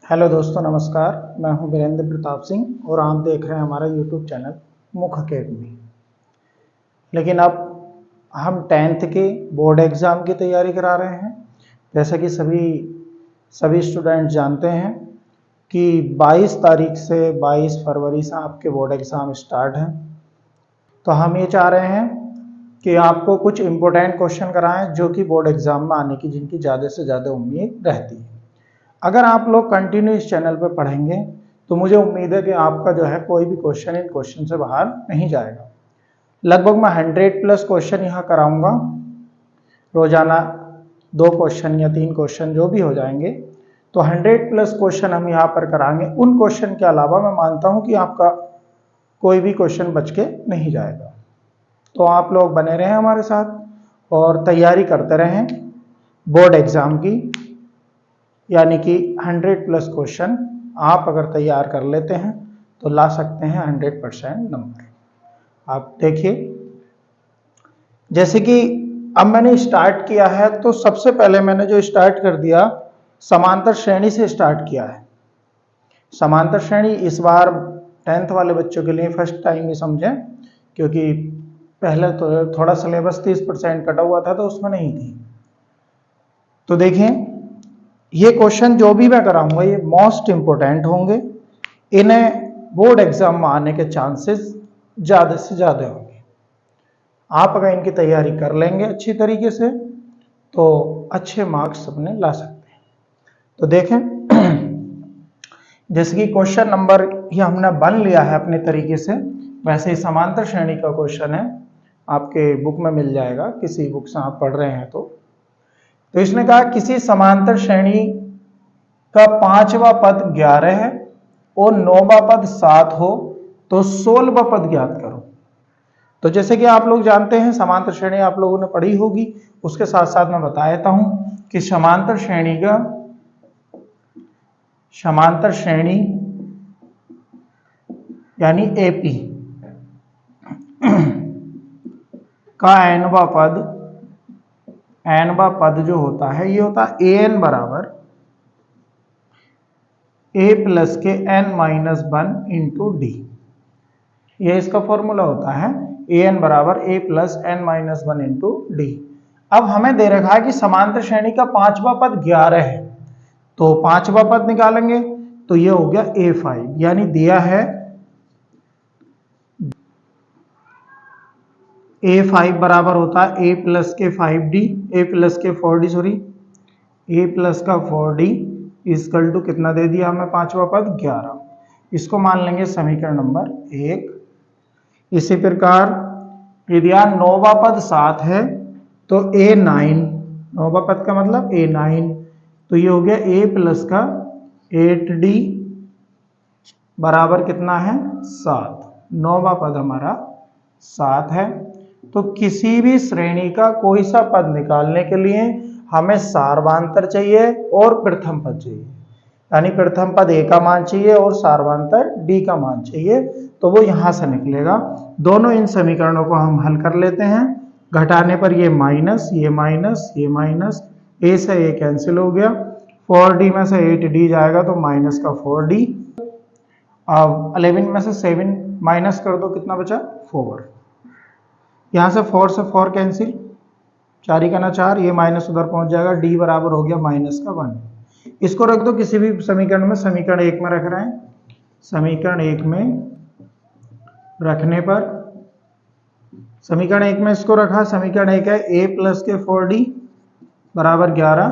Hello दोस्तों, नमस्कार। मैं हूं वीरेंद्र प्रताप सिंह और आप देख रहे हैं हमारा यूट्यूब चैनल मुख अकेडमी। लेकिन अब हम 10th के बोर्ड एग्ज़ाम की तैयारी करा रहे हैं। जैसा कि सभी स्टूडेंट जानते हैं कि 22 तारीख से 22 फरवरी से आपके बोर्ड एग्ज़ाम स्टार्ट हैं। तो हम ये चाह रहे हैं कि आपको कुछ इम्पोर्टेंट क्वेश्चन कराएं जो कि बोर्ड एग्ज़ाम में आने की जिनकी ज़्यादा से ज़्यादा उम्मीद रहती है। अगर आप लोग कंटिन्यू इस चैनल पर पढ़ेंगे तो मुझे उम्मीद है कि आपका जो है कोई भी क्वेश्चन इन क्वेश्चन से बाहर नहीं जाएगा। लगभग मैं 100+ क्वेश्चन यहाँ कराऊंगा। रोजाना 2 क्वेश्चन या 3 क्वेश्चन जो भी हो जाएंगे, तो 100+ क्वेश्चन हम यहाँ पर कराएंगे। उन क्वेश्चन के अलावा मैं मानता हूँ कि आपका कोई भी क्वेश्चन बच के नहीं जाएगा। तो आप लोग बने रहें हमारे साथ और तैयारी करते रहें बोर्ड एग्ज़ाम की। यानी कि 100+ क्वेश्चन आप अगर तैयार कर लेते हैं तो ला सकते हैं 100% नंबर। आप देखिए, जैसे कि अब मैंने स्टार्ट किया है तो सबसे पहले मैंने जो स्टार्ट कर दिया, समांतर श्रेणी से स्टार्ट किया है। समांतर श्रेणी इस बार 10th वाले बच्चों के लिए फर्स्ट टाइम ही समझें, क्योंकि पहले तो थोड़ा सिलेबस 30% कटा हुआ था तो उसमें नहीं थी। तो देखें, ये क्वेश्चन जो भी मैं कराऊंगा ये मोस्ट इंपोर्टेंट होंगे। इन्हें बोर्ड एग्जाम में आने के चांसेस ज़्यादा से ज़्यादा होंगे। आप अगर इनकी तैयारी कर लेंगे अच्छी तरीके से तो अच्छे मार्क्स अपने ला सकते हैं। तो देखें, जैसे कि क्वेश्चन नंबर ये हमने बन लिया है अपने तरीके से, वैसे ही समांतर श्रेणी का क्वेश्चन है, आपके बुक में मिल जाएगा किसी बुक से आप पढ़ रहे हैं तो इसने कहा किसी समांतर श्रेणी का 5वां पद 11 है और 9वां पद 7 हो तो 16वां पद ज्ञात करो। तो जैसे कि आप लोग जानते हैं समांतर श्रेणी आप लोगों ने पढ़ी होगी, उसके साथ साथ मैं बता देता हूं कि समांतर श्रेणी यानी एपी का एनवा पद जो होता है ये होता है an बराबर a प्लस के n-1 इंटू डी। ये इसका फॉर्मूला होता है an बराबर a plus n-1 into D. अब हमें दे रखा है कि समांतर श्रेणी का 5वां पद 11 है, तो 5वां पद निकालेंगे तो ये हो गया a5, यानी दिया है a5 बराबर होता है a प्लस के 5d, a प्लस के 4d, सॉरी a प्लस का 4d इक्वल टू कितना दे दिया हमें 5वां पद 11। इसको मान लेंगे समीकरण नंबर 1। इसी प्रकार यदि 9वां पद 7 है तो a9, 9वां पद का मतलब a9, तो ये हो गया a प्लस का 8d बराबर कितना है 7। 9वां पद हमारा 7 है। तो किसी भी श्रेणी का कोई सा पद निकालने के लिए हमें सार्वांतर चाहिए और प्रथम पद चाहिए, यानी प्रथम पद a का मान चाहिए और सार्वांतर d का मान चाहिए, तो वो यहां से निकलेगा। दोनों इन समीकरणों को हम हल कर लेते हैं। घटाने पर ये माइनस, ये माइनस, ये माइनस, a से a कैंसिल हो गया, 4d में से 8d जाएगा तो माइनस का 4d। अब 11 में से 7 माइनस कर दो, कितना बचा 4। यहाँ से 4 से 4 कैंसिल, 4 का ना 4, ये माइनस उधर पहुंच जाएगा, d बराबर हो गया माइनस का 1। इसको रख दो किसी भी समीकरण में, समीकरण 1 में रख रहे हैं। समीकरण 1 में रखने पर, समीकरण 1 में इसको रखा, समीकरण 1 है a प्लस के 4d बराबर 11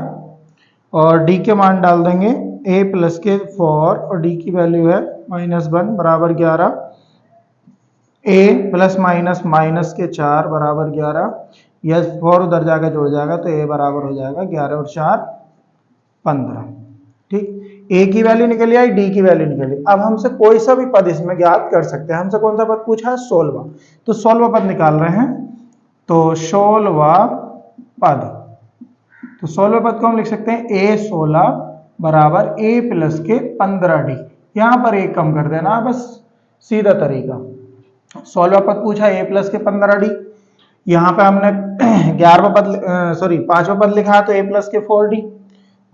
और d के मान डाल देंगे a प्लस के 4 और d की वैल्यू है -1 बराबर 11, a प्लस माइनस माइनस के 4 बराबर 11, यह 4 उधर जाकर जुड़ जाएगा तो a बराबर हो जाएगा 11 और 4 15। ठीक, a की वैल्यू निकल आई, d की वैल्यू निकली। अब हमसे कोई सा भी पद इसमें ज्ञात कर सकते हैं। हमसे कौन सा पद पूछा है 16वां, तो 16वां पद निकाल रहे हैं। तो 16वां पद, तो 16वें पद को हम लिख सकते हैं a16 बराबर a प्लस के 15d। यहां पर एक कम कर देना, बस सीधा तरीका। 16वां पद पूछा a प्लस के 15d, यहाँ पे हमने 11वां पद सॉरी 5वां पद लिखा है तो a प्लस के 4d,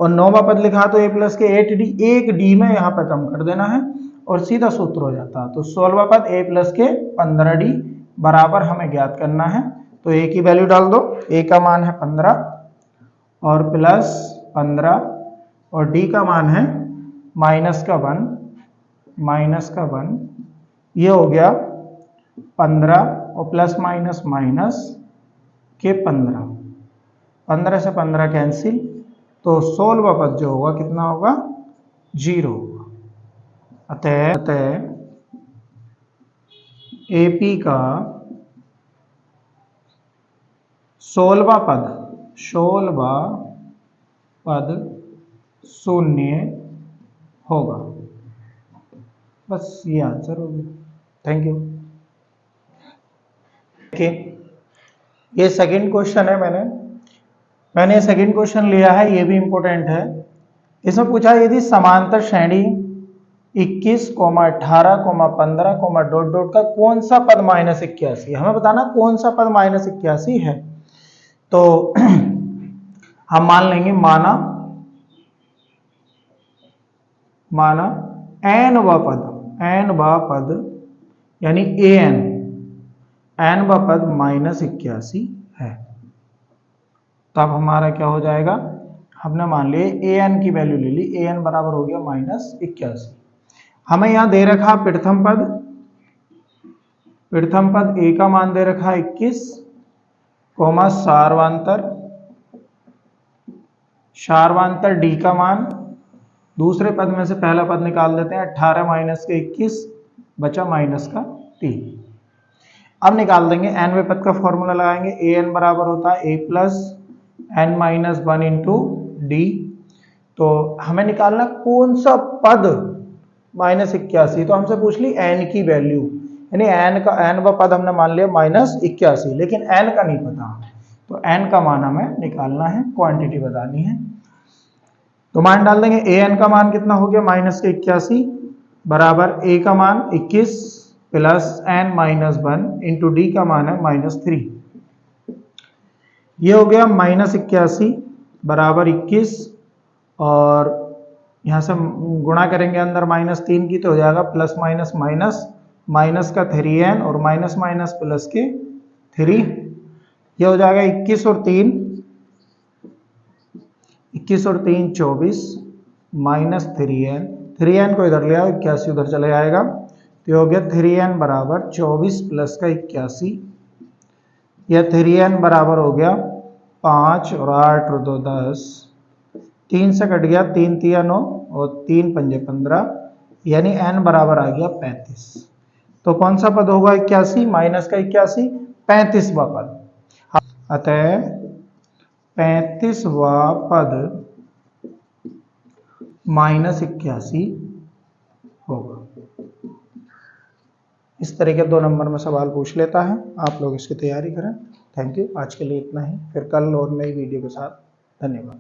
और 9वां पद लिखा तो a प्लस के 8d, एक d में यहाँ पे कम कर देना है और सीधा सूत्र हो जाता है। तो 16वां पद a प्लस के 15d बराबर हमें ज्ञात करना है। तो a की वैल्यू डाल दो, a का मान है 15 और प्लस 15 और d का मान है माइनस का 1, ये हो गया 15 और प्लस माइनस माइनस के 15 से 15 कैंसिल, तो 16वां पद जो होगा कितना होगा, 0 होगा। अतः AP का 16वां पद 0 होगा। बस ये आंसर हो गया। Thank you. ये सेकंड क्वेश्चन है, मैंने सेकंड क्वेश्चन लिया है, ये भी इंपॉर्टेंट है। इसमें पूछा यदि समांतर श्रेणी 21, 18, 15, डॉट डॉट का कौन सा पद -81, हमें बताना कौन सा पद -81 है। तो हम मान लेंगे, माना n व पद यानी n व पद -81 है। तब हमारा क्या हो जाएगा, हमने मान लिया an की वैल्यू ले ली, an बराबर हो गया -81। हमें यहां दे रखा प्रथम पद a का मान दे रखा 21, सारवांतर d का मान, दूसरे पद में से पहला पद निकाल देते हैं, 18 माइनस के 21 बचा माइनस का 3। अब निकाल देंगे nवें पद का फॉर्मूला लगाएंगे, an बराबर होता है a plus n-1 into D. तो हमें निकालना कौन सा पद -81, तो हमसे पूछ ली n की वैल्यू, यानी n व पद हमने मान लिया -81, लेकिन n का नहीं पता, तो n का मान हमें निकालना है, क्वांटिटी बतानी है। तो मान डाल देंगे, an का मान कितना हो गया -81 बराबर a का मान 21 प्लस n-1 इंटू डी का मान है -3। ये हो गया -81 बराबर 21 और यहां से गुणा करेंगे अंदर -3 की, तो हो जाएगा प्लस माइनस माइनस का 3n और माइनस माइनस प्लस के 3। ये हो जाएगा 21 और 3 24 माइनस 3n को इधर ले आओ, 81 उधर चले जाएगा, तो हो गया 3n बराबर 24 प्लस का 81। यह 3n बराबर हो गया 5 और 8 और 2 10, 3 से कट गया, 3 3 9 और 3 5 15, यानी n बराबर आ गया 35। तो कौन सा पद होगा 81 माइनस का 81, 35वां पद। अतः 35वां पद -81 होगा। इस तरह के 2 नंबर में सवाल पूछ लेता है, आप लोग इसकी तैयारी करें। थैंक यू, आज के लिए इतना ही, फिर कल और नई वीडियो के साथ। धन्यवाद।